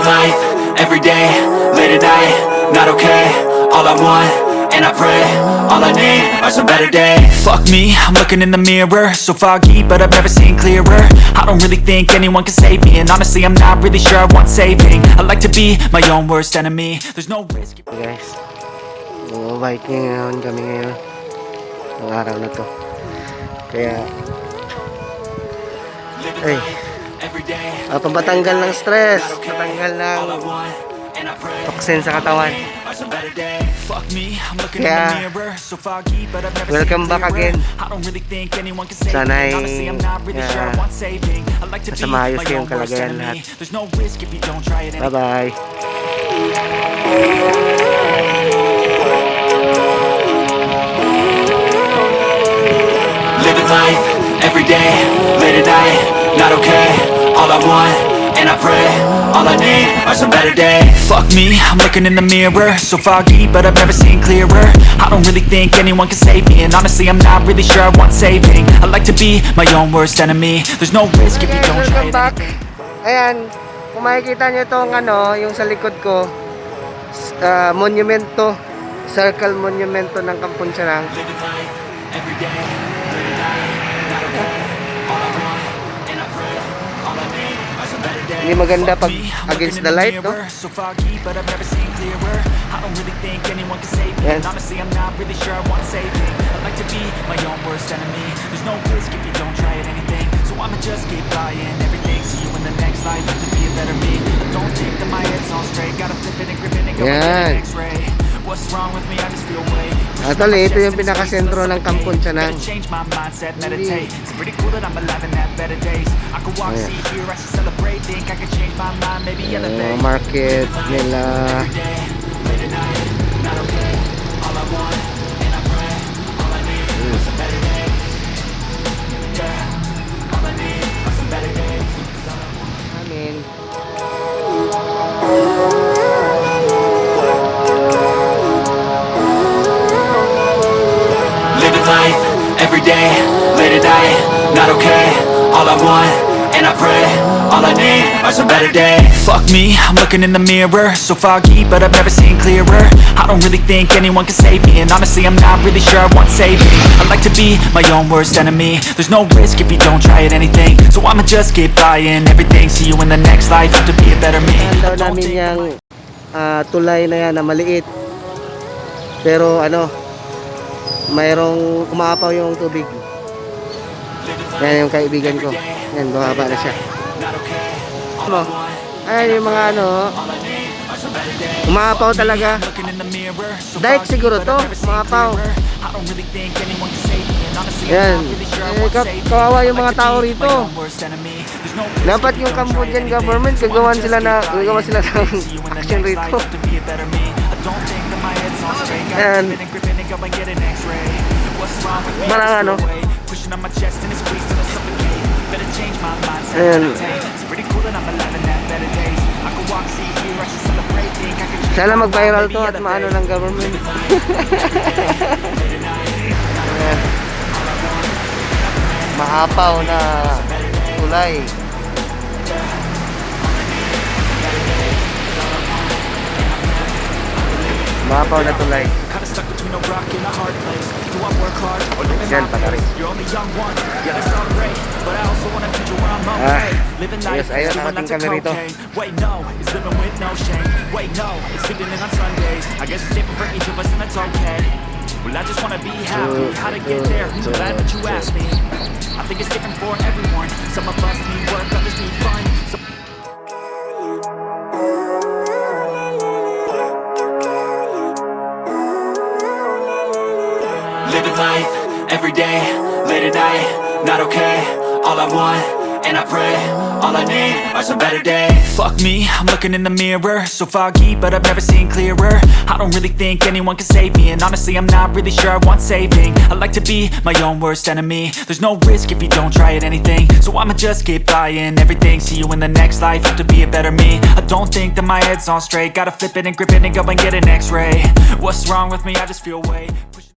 Living life, everyday, late at night, not okay. All I want, and I pray, all I need are some better days. Fuck me, I'm looking in the mirror, so foggy, but I've never seen clearer. I don't really think anyone can save me, and honestly I'm not really sure I want saving. I like to be my own worst enemy. There's no risk. Hey guys, biking ngayon kami ngayon ng araw na to. Kaya pampatanggal ng stress, patanggal ng toxin sa katawan. Kaya welcome back again. Sana'y nasa maayos kayong kalagayan lahat. Bye bye. Living life, everyday, late at night, not okay. All I want, and I pray, all I need are some better days. Fuck me, I'm looking in the mirror, so foggy, but I've never seen clearer. I don't really think anyone can save me, and honestly I'm not really sure I want saving. I like to be my own worst enemy. There's no risk if you don't try anything. Ayan, kung makikita nyo itong yung sa likod ko, monumento, circle monumento ng Kampong Chhnang. Living life, everyday, late at night, not okay. All I want, and I pray, all I need are some better days. Hindi maganda pag against the light, no? So foggy, but I've never seen clearer. I don't really think anyone can save me. And honestly, I'm not really sure I want saving. I like to be my own worst enemy. There's no risk if you don't try at anything. So I'ma just keep buying everything. See you in the next life, have to be a better me. I don't think that my head's on straight. Gotta flip it and grip it and go get an X-ray. What's wrong with me? I just feel weight. Actually, ito yung pinakasentro ng Kampong Chhnang. Change my mindset, meditate. It's pretty cool that I'm alive and have better days. I could walk, see, hear, I should celebrate. Think I could change my mind, maybe elevate. Market nila. Late at night, not okay. All I want, and I pray, all I need are some better days. Yeah, all I need are some better days. Amin. Living life, everyday, late at night, not okay. All I want, and I pray, all I need are some better days. Fuck me, I'm looking in the mirror, so foggy, but I've never seen clearer. I don't really think anyone can save me, and honestly I'm not really sure I want saving. I like to be my own worst enemy. There's no risk if you don't try at anything. So I'ma just keep buying everything. See you in the next life, have to be a better me. Daw namin yung tulay na yan na maliit. Pero mayroong umaapaw yung tubig. Yan yung kaibigan ko. Yan, bumaba na siya. Ayan yung mga umaapaw talaga. Dike siguro to, umaapaw. Yan. Kawawa yung mga tao rito. Dapat yung Cambodian government gagawa sila ng action rito. Ayan. Parang ayan. Sana mag-viral to at maano ng government. Maapaw na tulay. Maapaw na tulay. Yan, pala rin. Ayos, ayos, nakating kami rito. Well, I just wanna be happy. How to get there? So glad that you asked me. I think it's different for everyone. Some of us need work, others need fun. Living life, everyday, late at night, not okay. All I want, and I pray, all I need are some better days. Fuck me, I'm looking in the mirror, so foggy, but I've never seen clearer. I don't really think anyone can save me, and honestly I'm not really sure I want saving. I like to be my own worst enemy. There's no risk if you don't try at anything. So I'ma just keep buying everything. See you in the next life, have to be a better me. I don't think that my head's on straight. Gotta flip it and grip it and go and get an X-ray. What's wrong with me? I just feel weight.